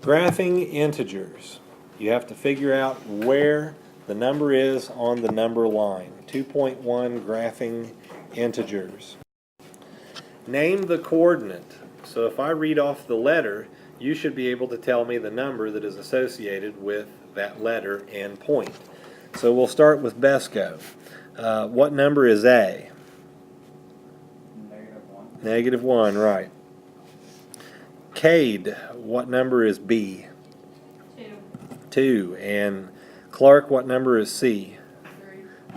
Graphing integers. You have to figure out where the number is on the number line. 2.1 graphing integers. Name the coordinate. So if I read off the letter, you should be able to tell me the number that is associated with that letter and point. So we'll start with Besco. What number is A? -1. -1, right. Cade, what number is B? 2. And Clark, what number is C?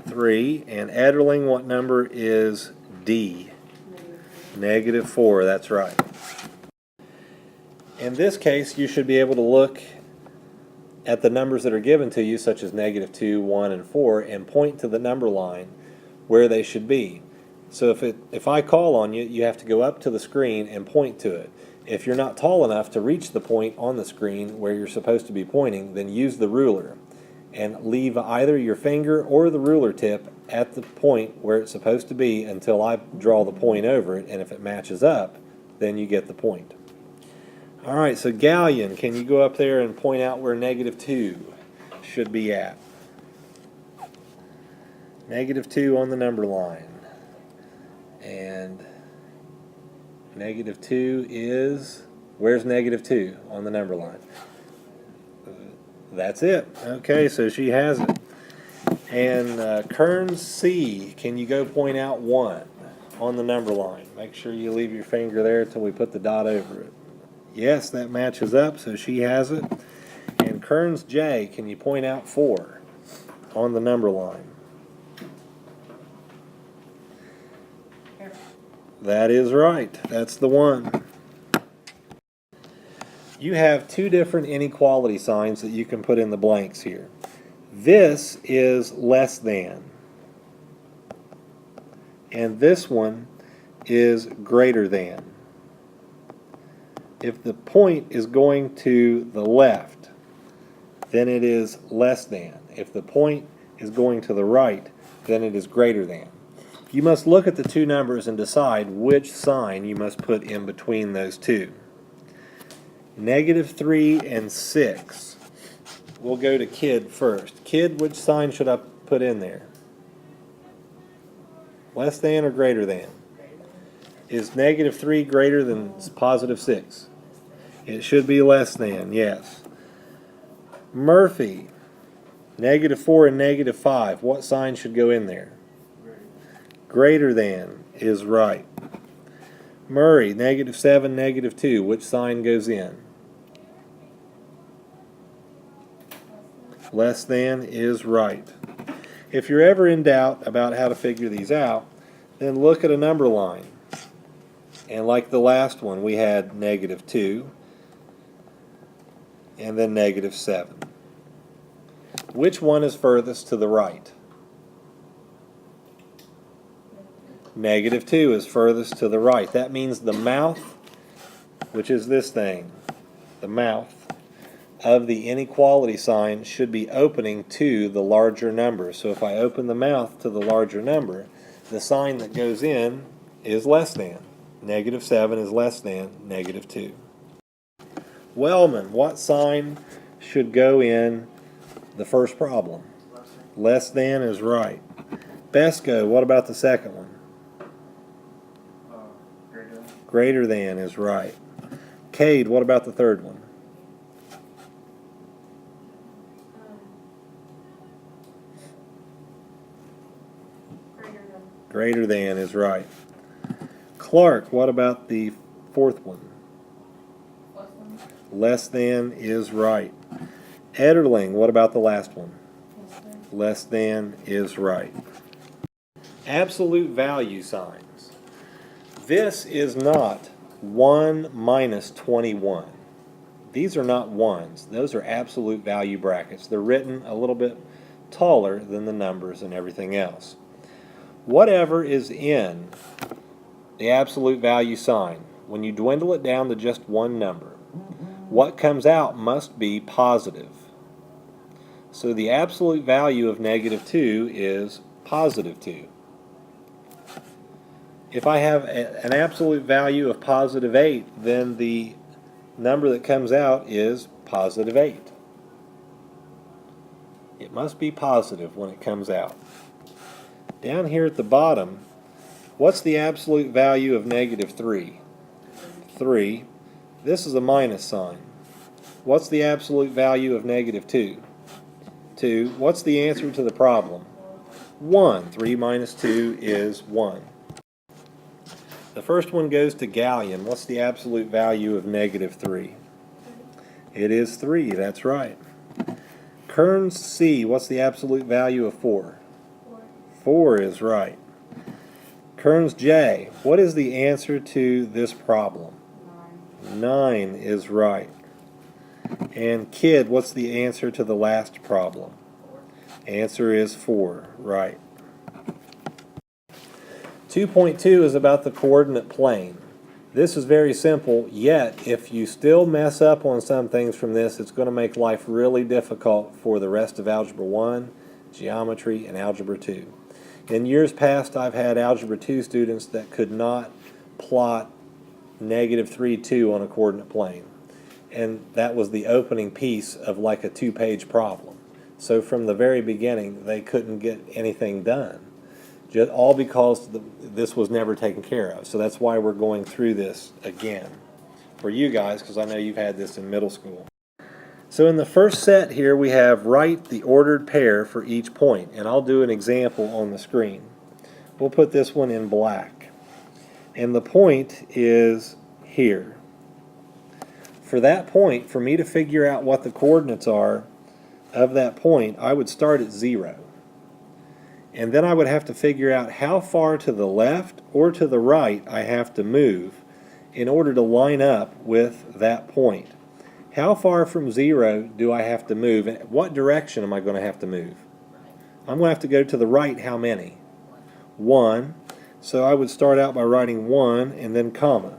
3. And Ederling, what number is D? -4, that's right. In this case, you should be able to look at the numbers that are given to you, such as -2, 1, and 4, and point to the number line where they should be. So if I call on you, you have to go up to the screen and point to it. If you're not tall enough to reach the point on the screen where you're supposed to be pointing, then use the ruler and leave either your finger or the ruler tip at the point where it's supposed to be until I draw the point over it, and if it matches up, then you get the point. Alright, so Galleon, can you go up there and point out where -2 should be at? -2 on the number line. And -2 is, where's -2 on the number line? That's it. Okay, so she has it. And Kern C, can you go point out 1 on the number line? Make sure you leave your finger there until we put the dot over it. Yes, that matches up, so she has it. And Kearns J, can you point out 4 on the number line? That is right. That's the one. You have two different inequality signs that you can put in the blanks here. This is less than. And this one is greater than. If the point is going to the left, then it is less than. If the point is going to the right, then it is greater than. You must look at the two numbers and decide which sign you must put in between those two. -3 and 6. We'll go to Kid first. Kid, which sign should I put in there? Less than or greater than? Is -3 greater than +6? It should be less than, yes. Murphy, -4 and -5. What sign should go in there? Greater than is right. Murray, -7, -2. Which sign goes in? Less than is right. If you're ever in doubt about how to figure these out, then look at a number line. And like the last one, we had -2 and then -7. Which one is furthest to the right? -2 is furthest to the right. That means the mouth, which is this thing, the mouth of the inequality sign should be opening to the larger number. So if I open the mouth to the larger number, the sign that goes in is less than. -7 is less than -2. Wellman, what sign should go in the first problem? Less than is right. Besco, what about the second one? Greater than is right. Cade, what about the third one? Greater than is right. Clark, what about the fourth one? Less than is right. Ederling, what about the last one? Less than is right. Absolute value signs. This is not 1 minus 21. These are not ones. Those are absolute value brackets. They're written a little bit taller than the numbers and everything else. Whatever is in the absolute value sign, when you dwindle it down to just one number, what comes out must be positive. So the absolute value of -2 is +2. If I have an absolute value of +8, then the number that comes out is positive 8. It must be positive when it comes out. Down here at the bottom, what's the absolute value of negative 3? 3. This is a minus sign. What's the absolute value of negative 2? 2. What's the answer to the problem? 1. 3 minus 2 is 1. The first one goes to Gallion. What's the absolute value of negative 3? It is 3. That's right. Kearns C. What's the absolute value of 4? 4 is right. Kearns J. What is the answer to this problem? 9 is right. And Kidd, what's the answer to the last problem? Answer is 4. Right. 2.2 is about the coordinate plane. This is very simple, yet if you still mess up on some things from this, it's going to make life really difficult for the rest of Algebra 1, Geometry, and Algebra 2. In years past, I've had Algebra 2 students that could not plot negative 3, 2 on a coordinate plane. And that was the opening piece of like a 2-page problem. So from the very beginning, they couldn't get anything done. Just all because this was never taken care of. So that's why we're going through this again for you guys, because I know you've had this in middle school. So in the first set here, we have write the ordered pair for each point. And I'll do an example on the screen. We'll put this one in black. And the point is here. For that point, for me to figure out what the coordinates are of that point, I would start at 0. And then I would have to figure out how far to the left or to the right I have to move in order to line up with that point. How far from 0 do I have to move, and what direction am I going to have to move? I'm going to have to go to the right how many? 1. So I would start out by writing 1 and then comma.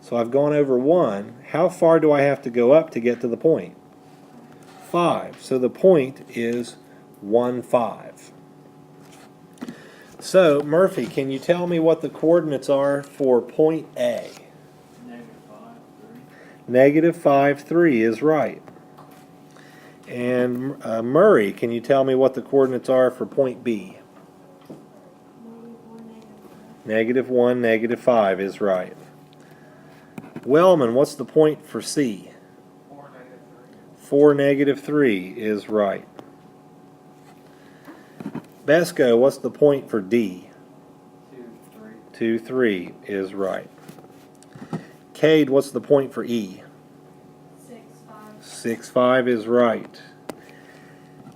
So I've gone over 1. How far do I have to go up to get to the point? 5. So the point is 1, 5. So, Murphy, can you tell me what the coordinates are for point A? Negative 5, 3 is right. And Murray, can you tell me what the coordinates are for point B? Negative 1, negative 5 is right. Wellman, what's the point for C? 4, negative 3 is right. Besco, what's the point for D? 2, 3 is right. Cade, what's the point for E? 6, 5. 6, 5 is right.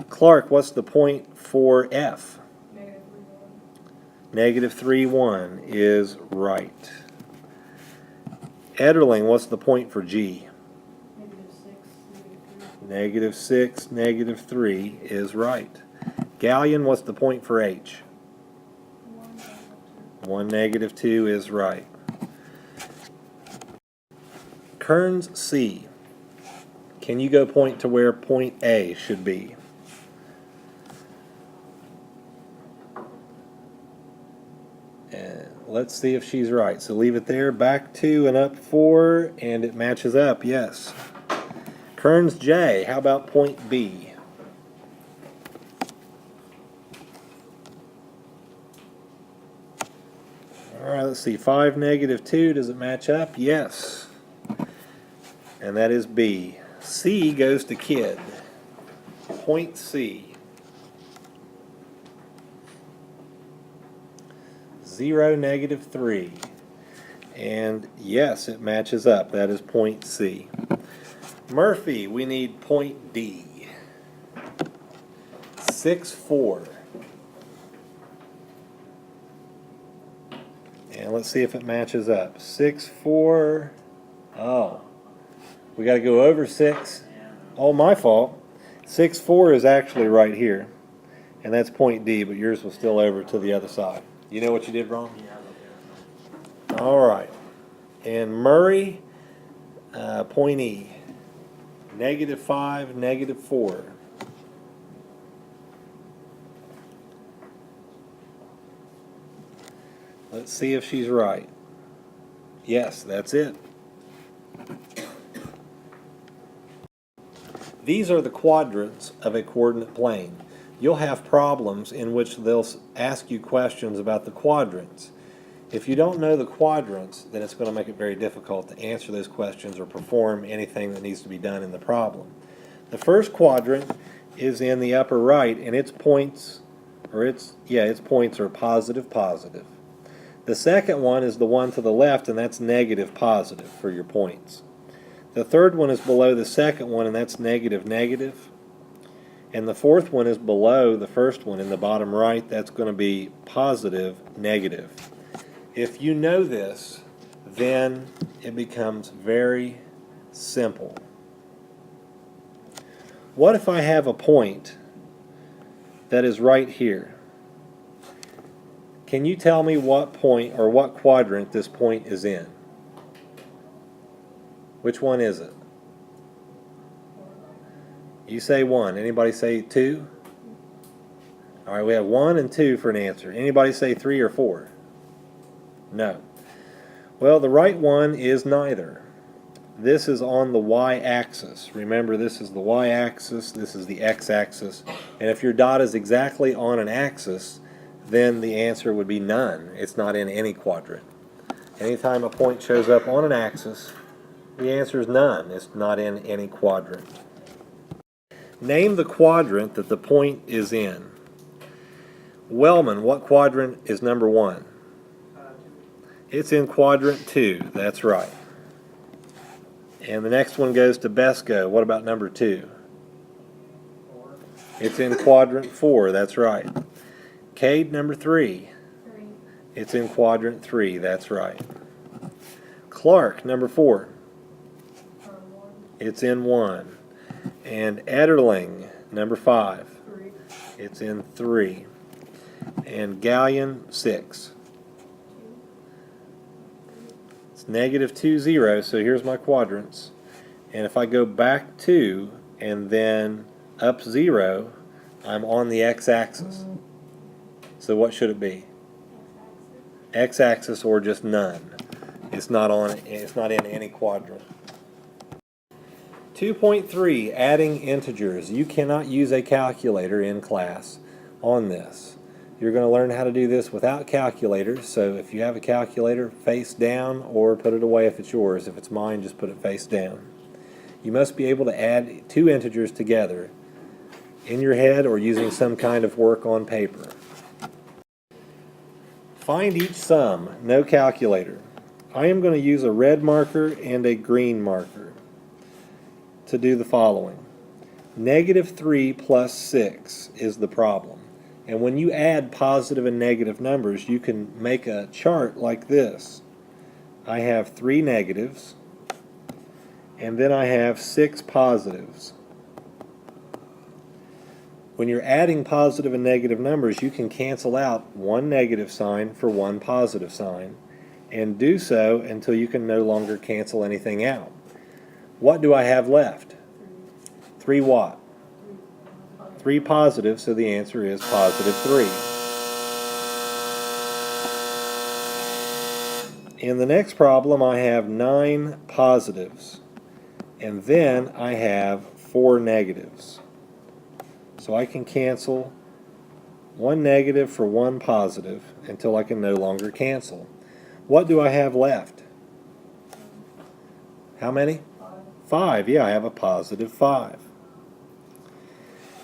Clark, what's the point for F? Negative 3, 1. Negative 3, 1 is right. Ederling, what's the point for G? Negative 6, Negative 6, negative negative 3. 3 is right. Gallion, what's the point for H? 1, negative 2 is right. Kearns C. Can you go point to where point A should be? And let's see if she's right. So leave it there, back 2 and up 4, and it matches up, yes. Kearns J, how about point B? Alright, let's see, 5, negative 2, does it match up? Yes. And that is B. C goes to Kidd. Point C. 0, negative 3. And yes, it matches up. That is point C. Murphy, we need point D. 6, 4. And let's see if it matches up. 6, 4. Oh. We got to go over 6. Oh, my fault. 6, 4 is actually right here. And that's point D, but yours was still over to the other side. You know what you did wrong? All right. And Murray, point E. Negative 5, negative 4. Let's see if she's right. Yes, that's it. These are the quadrants of a coordinate plane. You'll have problems in which they'll ask you questions about the quadrants. If you don't know the quadrants, then it's going to make it very difficult to answer those questions or perform anything that needs to be done in the problem. The first quadrant is in the upper right, and its points are positive, positive. The second one is the one to the left, and that's negative, positive for your points. The third one is below the second one, and that's negative, negative. And the fourth one is below the first one in the bottom right. That's going to be positive, negative. If you know this, then it becomes very simple. What if I have a point that is right here? Can you tell me what point or what quadrant this point is in? Which one is it? You say 1. Anybody say 2? All right, we have 1 and 2 for an answer. Anybody say 3 or 4? No. Well, the right one is neither. This is on the y-axis. Remember, this is the y-axis, this is the x-axis. And if your dot is exactly on an axis, then the answer would be none. It's not in any quadrant. Anytime a point shows up on an axis, the answer is none. It's not in any quadrant. Name the quadrant that the point is in. Wellman, what quadrant is number 1? It's in quadrant 2. That's right. And the next one goes to Besco. What about number 2? 4. It's in quadrant 4. That's right. Cade, number 3. 3. It's in quadrant 3. That's right. Clark, number 4. 1. It's in 1. And Ederling, number 5. 3. It's in 3. And Gallion, 6. It's negative 2, 0, so here's my quadrants. And if I go back 2 and then up 0, I'm on the x-axis. So what should it be? X-axis or just none. It's not in any quadrant. 2.3, adding integers. You cannot use a calculator in class on this. You're going to learn how to do this without calculators, so if you have a calculator, face down or put it away if it's yours. If it's mine, just put it face down. You must be able to add 2 integers together in your head or using some kind of work on paper. Find each sum, no calculator. I am going to use a red marker and a green marker to do the following. Negative 3 plus 6 is the problem. And when you add positive and negative numbers, you can make a chart like this. I have 3 negatives, and then I have 6 positives. When you're adding positive and negative numbers, you can cancel out one negative sign for one positive sign, and do so until you can no longer cancel anything out. What do I have left? 3 what? 3 positive, so the answer is positive 3. In the next problem, I have 9 positives, and then I have 4 negatives. So I can cancel one negative for one positive until I can no longer cancel. What do I have left? How many? 5. Yeah, I have a positive 5.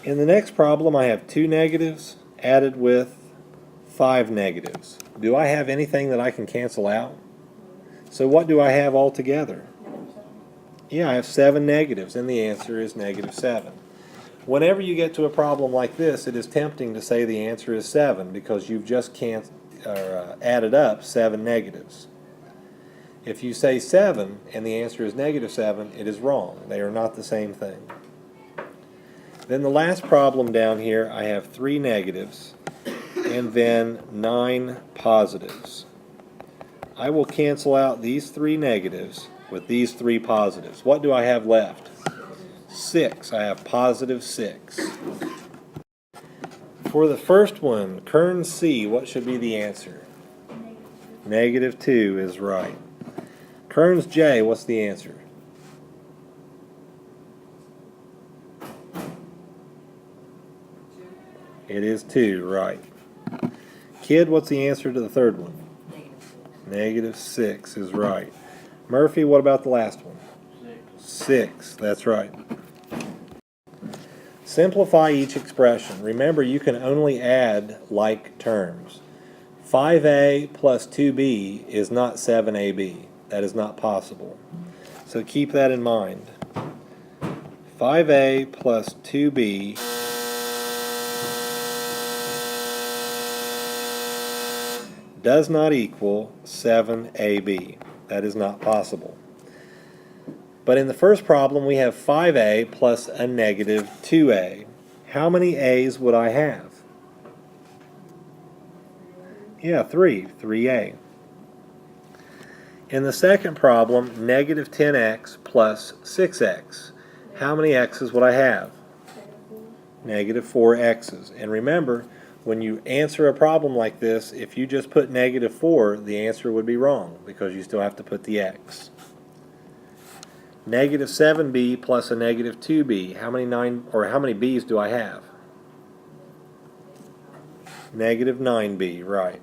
In the next problem, I have 2 negatives added with 5 negatives. Do I have anything that I can cancel out? So what do I have altogether? Yeah, I have 7 negatives, and the answer is negative 7. Whenever you get to a problem like this, it is tempting to say the answer is 7 because you've just added up 7 negatives. If you say 7 and the answer is negative 7, it is wrong. They are not the same thing. Then the last problem down here, I have 3 negatives and then 9 positives. I will cancel out these 3 negatives with these 3 positives. What do I have left? 6. I have positive 6. For the first one, Kern C, what should be the answer? Negative 2 is right. Kearns J, what's the answer? It is 2, right. Kid, what's the answer to the third one? Negative 6. -6 is right. Murphy, what about the last one? 6. 6, that's right. Simplify each expression. Remember, you can only add like terms. 5a plus 2b is not 7ab. That is not possible. So keep that in mind. 5a plus 2b does not equal 7ab. That is not possible. But in the first problem, we have 5a plus a negative 2a. How many a's would I have? Yeah, 3a. In the second problem, negative 10x plus 6x. How many x's would I have? Negative 4 x's. And remember, when you answer a problem like this, if you just put negative 4, the answer would be wrong because you still have to put the x. Negative 7b plus a negative 2b. How many b's do I have? Negative 9b, right.